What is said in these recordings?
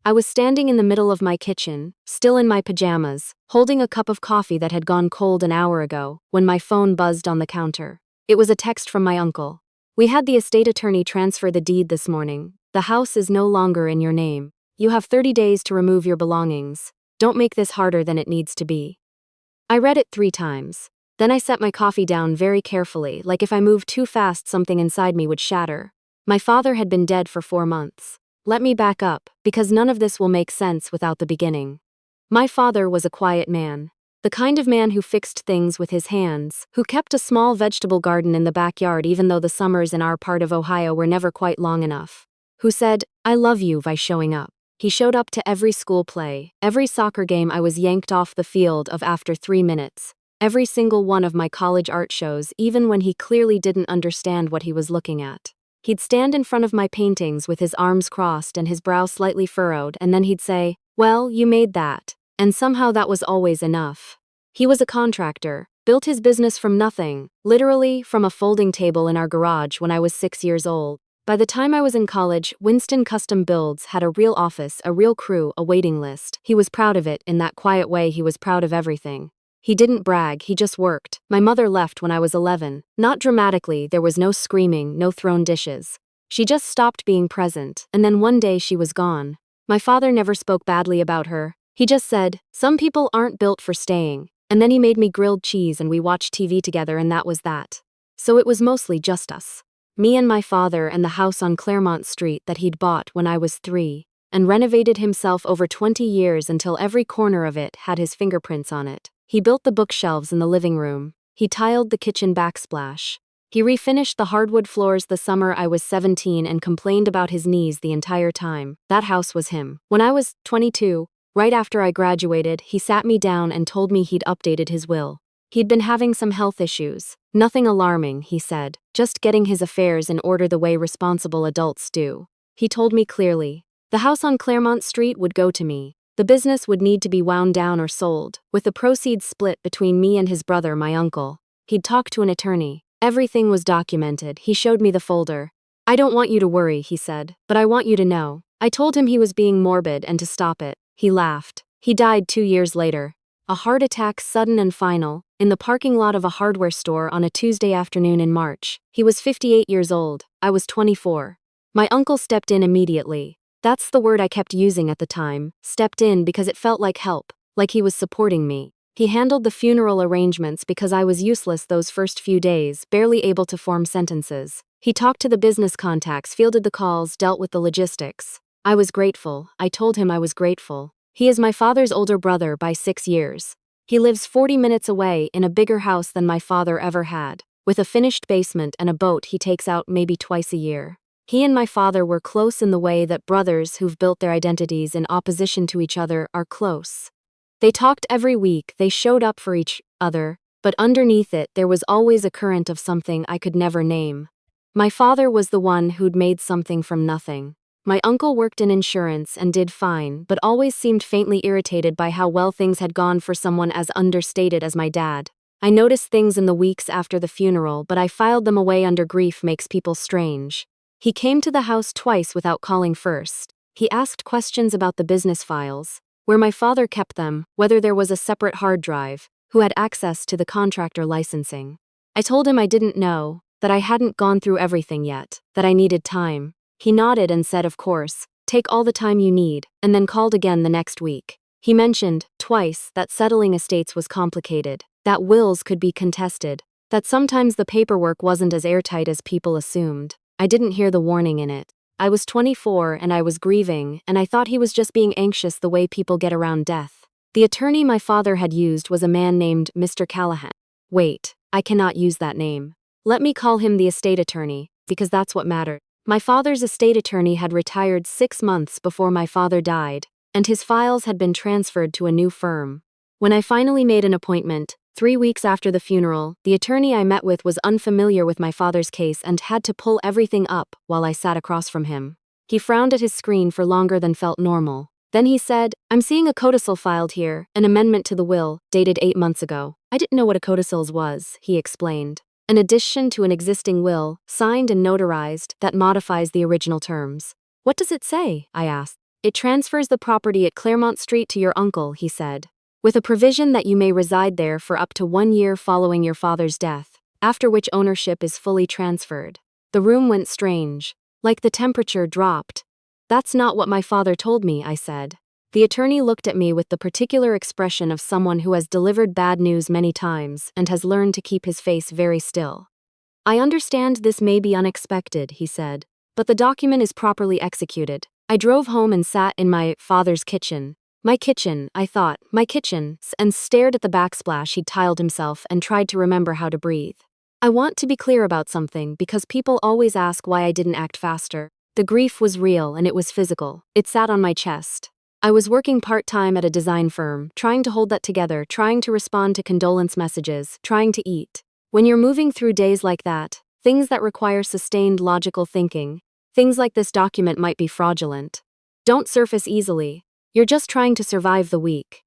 I was standing in the middle of my kitchen, still in my pajamas, holding a cup of coffee that had gone cold an hour ago, when my phone buzzed on the counter. It was a text from my uncle. "We had the estate attorney transfer the deed this morning. The house is no longer in your name. You have 30 days to remove your belongings. Don't make this harder than it needs to be." I read it 3 times. Then I set my coffee down very carefully, like if I moved too fast something inside me would shatter. My father had been dead for 4 months. Let me back up, because none of this will make sense without the beginning. My father was a quiet man. The kind of man who fixed things with his hands, who kept a small vegetable garden in the backyard even though the summers in our part of Ohio were never quite long enough. Who said, "I love you" by showing up. He showed up to every school play, every soccer game I was yanked off the field of after 3 minutes, every single one of my college art shows even when he clearly didn't understand what he was looking at. He'd stand in front of my paintings with his arms crossed and his brow slightly furrowed, and then he'd say, "Well, you made that." And somehow that was always enough. He was a contractor, built his business from nothing, literally from a folding table in our garage when I was 6 years old. By the time I was in college, Winston Custom Builds had a real office, a real crew, a waiting list. He was proud of it. In that quiet way he was proud of everything. He didn't brag, he just worked. My mother left when I was 11. Not dramatically, there was no screaming, no thrown dishes. She just stopped being present, and then one day she was gone. My father never spoke badly about her. He just said, "Some people aren't built for staying." And then he made me grilled cheese and we watched TV together, and that was that. So it was mostly just us. Me and my father and the house on Clermont Street that he'd bought when I was 3, and renovated himself over 20 years until every corner of it had his fingerprints on it. He built the bookshelves in the living room. He tiled the kitchen backsplash. He refinished the hardwood floors the summer I was 17 and complained about his knees the entire time. That house was him. When I was 22, right after I graduated, he sat me down and told me he'd updated his will. He'd been having some health issues. Nothing alarming, he said, just getting his affairs in order the way responsible adults do. He told me clearly. The house on Clermont Street would go to me. The business would need to be wound down or sold, with the proceeds split between me and his brother, my uncle. He'd talked to an attorney. Everything was documented. He showed me the folder. "I don't want you to worry," he said, "but I want you to know." I told him he was being morbid and to stop it. He laughed. He died 2 years later. A heart attack, sudden and final, in the parking lot of a hardware store on a Tuesday afternoon in March. He was 58 years old. I was 24. My uncle stepped in immediately. That's the word I kept using at the time, stepped in, because it felt like help, like he was supporting me. He handled the funeral arrangements because I was useless those first few days, barely able to form sentences. He talked to the business contacts, fielded the calls, dealt with the logistics. I was grateful. I told him I was grateful. He is my father's older brother by 6 years. He lives 40 minutes away in a bigger house than my father ever had, with a finished basement and a boat he takes out maybe twice a year. He and my father were close in the way that brothers who've built their identities in opposition to each other are close. They talked every week, they showed up for each other, but underneath it there was always a current of something I could never name. My father was the one who'd made something from nothing. My uncle worked in insurance and did fine, but always seemed faintly irritated by how well things had gone for someone as understated as my dad. I noticed things in the weeks after the funeral, but I filed them away under grief makes people strange. He came to the house twice without calling first. He asked questions about the business files, where my father kept them, whether there was a separate hard drive, who had access to the contractor licensing. I told him I didn't know, that I hadn't gone through everything yet, that I needed time. He nodded and said, "Of course, take all the time you need," and then called again the next week. He mentioned, twice, that settling estates was complicated, that wills could be contested, that sometimes the paperwork wasn't as airtight as people assumed. I didn't hear the warning in it. I was 24 and I was grieving, and I thought he was just being anxious the way people get around death. The attorney my father had used was a man named Mr. Callahan. Wait, I cannot use that name. Let me call him the estate attorney, because that's what mattered. My father's estate attorney had retired 6 months before my father died, and his files had been transferred to a new firm. When I finally made an appointment, 3 weeks after the funeral, the attorney I met with was unfamiliar with my father's case and had to pull everything up while I sat across from him. He frowned at his screen for longer than felt normal. Then he said, "I'm seeing a codicil filed here, an amendment to the will, dated 8 months ago." I didn't know what a codicil was, he explained. An addition to an existing will, signed and notarized, that modifies the original terms. "What does it say?" I asked. It transfers the property at Clermont Street to your uncle, he said, with a provision that you may reside there for up to 1 year following your father's death, after which ownership is fully transferred. The room went strange. Like the temperature dropped. That's not what my father told me, I said. The attorney looked at me with the particular expression of someone who has delivered bad news many times and has learned to keep his face very still. I understand this may be unexpected, he said, but the document is properly executed. I drove home and sat in my father's kitchen. My kitchen, I thought, my kitchen, and stared at the backsplash he'd tiled himself and tried to remember how to breathe. I want to be clear about something because people always ask why I didn't act faster. The grief was real and it was physical. It sat on my chest. I was working part-time at a design firm, trying to hold that together, trying to respond to condolence messages, trying to eat. When you're moving through days like that, things that require sustained logical thinking, things like this document might be fraudulent. Don't surface easily. You're just trying to survive the week.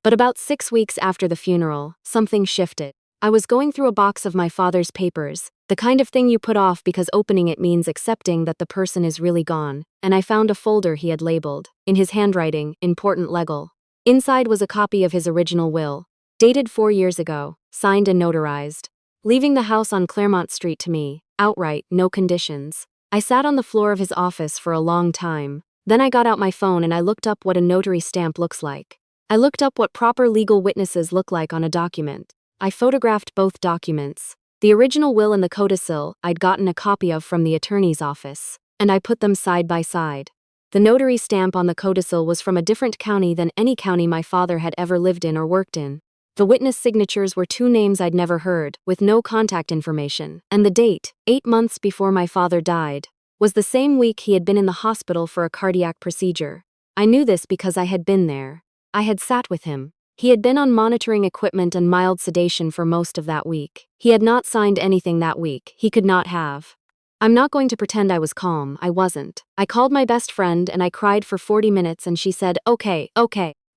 But about 6 weeks after the funeral, something shifted. I was going through a box of my father's papers, the kind of thing you put off because opening it means accepting that the person is really gone, and I found a folder he had labeled, in his handwriting, important legal. Inside was a copy of his original will, dated 4 years ago, signed and notarized. Leaving the house on Clermont Street to me, outright, no conditions. I sat on the floor of his office for a long time. Then I got out my phone and I looked up what a notary stamp looks like. I looked up what proper legal witnesses look like on a document. I photographed both documents. The original will and the codicil I'd gotten a copy of from the attorney's office, and I put them side by side. The notary stamp on the codicil was from a different county than any county my father had ever lived in or worked in. The witness signatures were 2 names I'd never heard, with no contact information, and the date, 8 months before my father died, was the same week he had been in the hospital for a cardiac procedure. I knew this because I had been there. I had sat with him. He had been on monitoring equipment and mild sedation for most of that week. He had not signed anything that week. He could not have. I'm not going to pretend I was calm. I wasn't. I called my best friend and I cried for 40 minutes and she said, okay,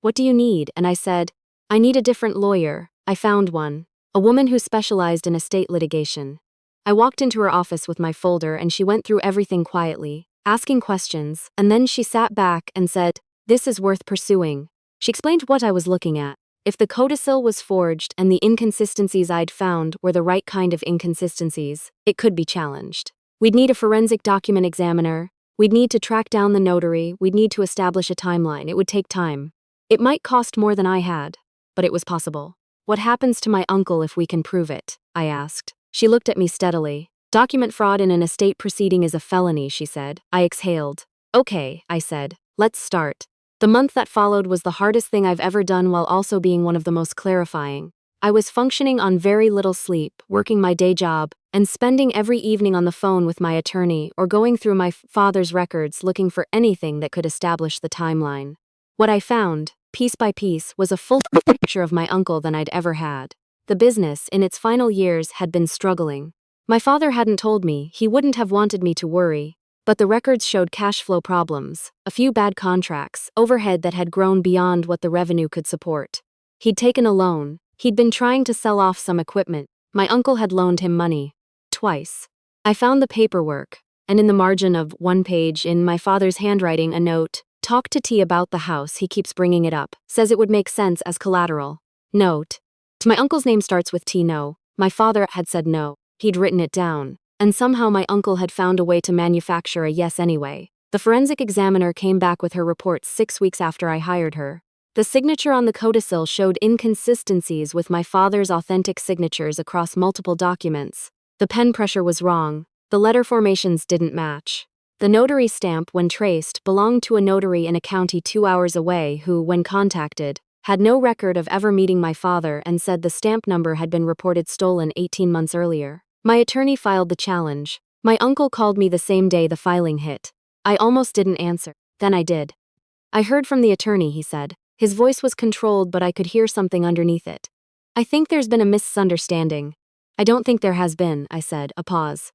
what do you need? And I said, I need a different lawyer. I found one. A woman who specialized in estate litigation. I walked into her office with my folder and she went through everything quietly, asking questions, and then she sat back and said, this is worth pursuing. She explained what I was looking at. If the codicil was forged and the inconsistencies I'd found were the right kind of inconsistencies, it could be challenged. We'd need a forensic document examiner. We'd need to track down the notary. We'd need to establish a timeline. It would take time. It might cost more than I had, but it was possible. What happens to my uncle if we can prove it? I asked. She looked at me steadily. Document fraud in an estate proceeding is a felony, she said. I exhaled. Okay, I said. Let's start. The month that followed was the hardest thing I've ever done while also being one of the most clarifying. I was functioning on very little sleep, working my day job, and spending every evening on the phone with my attorney or going through my father's records looking for anything that could establish the timeline. What I found, piece by piece, was a fuller picture of my uncle than I'd ever had. The business, in its final years, had been struggling. My father hadn't told me, he wouldn't have wanted me to worry. But the records showed cash flow problems, a few bad contracts, overhead that had grown beyond what the revenue could support. He'd taken a loan. He'd been trying to sell off some equipment. My uncle had loaned him money. Twice. I found the paperwork, and in the margin of 1 page in my father's handwriting a note, talk to T about the house, he keeps bringing it up, says it would make sense as collateral. Note. My uncle's name starts with T. No. My father had said no. He'd written it down. And somehow my uncle had found a way to manufacture a yes anyway. The forensic examiner came back with her report 6 weeks after I hired her. The signature on the codicil showed inconsistencies with my father's authentic signatures across multiple documents. The pen pressure was wrong. The letter formations didn't match. The notary stamp, when traced, belonged to a notary in a county 2 hours away who, when contacted, had no record of ever meeting my father and said the stamp number had been reported stolen 18 months earlier. My attorney filed the challenge. My uncle called me the same day the filing hit. I almost didn't answer. Then I did. I heard from the attorney, he said. His voice was controlled, but I could hear something underneath it. I think there's been a misunderstanding. I don't think there has been, I said, a pause.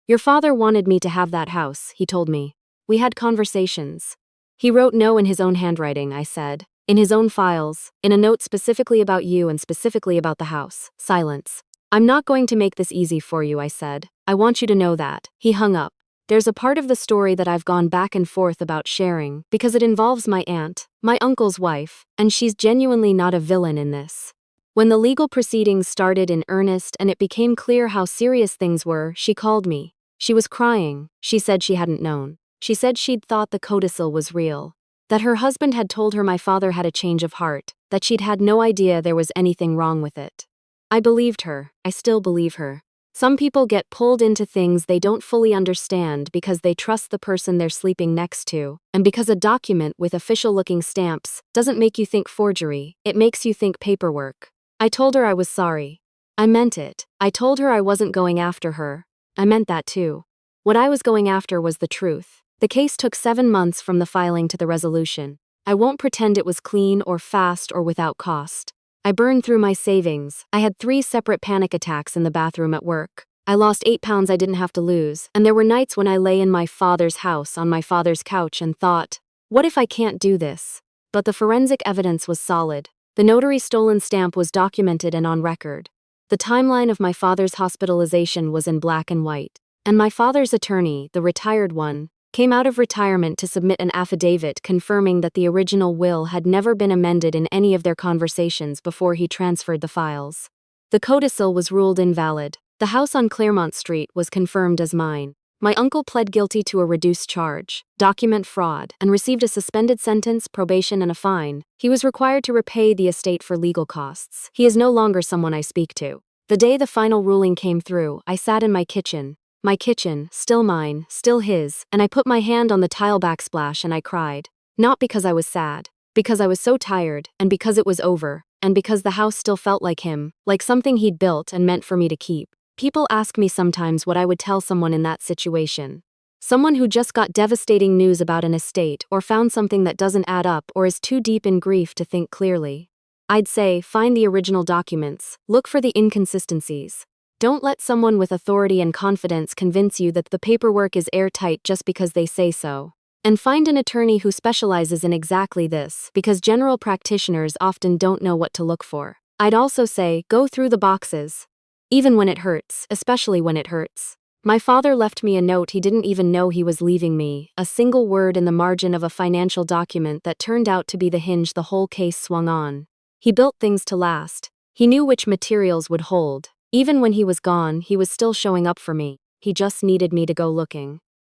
Your father wanted me to have that house, he told me. We had conversations. He wrote no in his own handwriting, I said. In his own files, in a note specifically about you and specifically about the house. Silence. I'm not going to make this easy for you, I said. I want you to know that. He hung up. There's a part of the story that I've gone back and forth about sharing because it involves my aunt, my uncle's wife, and she's genuinely not a villain in this. When the legal proceedings started in earnest and it became clear how serious things were, she called me. She was crying. She said she hadn't known. She said she'd thought the codicil was real. That her husband had told her my father had a change of heart, that she'd had no idea there was anything wrong with it. I believed her. I still believe her. Some people get pulled into things they don't fully understand because they trust the person they're sleeping next to, and because a document with official-looking stamps doesn't make you think forgery, it makes you think paperwork. I told her I was sorry. I meant it. I told her I wasn't going after her. I meant that too. What I was going after was the truth. The case took 7 months from the filing to the resolution. I won't pretend it was clean or fast or without cost. I burned through my savings. I had 3 separate panic attacks in the bathroom at work. I lost 8 pounds I didn't have to lose, and there were nights when I lay in my father's house on my father's couch and thought, what if I can't do this? But the forensic evidence was solid. The notary's stolen stamp was documented and on record. The timeline of my father's hospitalization was in black and white. And my father's attorney, the retired one, came out of retirement to submit an affidavit confirming that the original will had never been amended in any of their conversations before he transferred the files. The codicil was ruled invalid. The house on Clermont Street was confirmed as mine. My uncle pled guilty to a reduced charge, document fraud, and received a suspended sentence, probation, and a fine. He was required to repay the estate for legal costs. He is no longer someone I speak to. The day the final ruling came through, I sat in my kitchen. My kitchen, still mine, still his, and I put my hand on the tile backsplash and I cried. Not because I was sad, because I was so tired, and because it was over, and because the house still felt like him, like something he'd built and meant for me to keep. People ask me sometimes what I would tell someone in that situation. Someone who just got devastating news about an estate or found something that doesn't add up or is too deep in grief to think clearly. I'd say, find the original documents, look for the inconsistencies. Don't let someone with authority and confidence convince you that the paperwork is airtight just because they say so. And find an attorney who specializes in exactly this, because general practitioners often don't know what to look for. I'd also say, go through the boxes. Even when it hurts, especially when it hurts. My father left me a note he didn't even know he was leaving me, a single word in the margin of a financial document that turned out to be the hinge the whole case swung on. He built things to last. He knew which materials would hold. Even when he was gone, he was still showing up for me. He just needed me to go looking.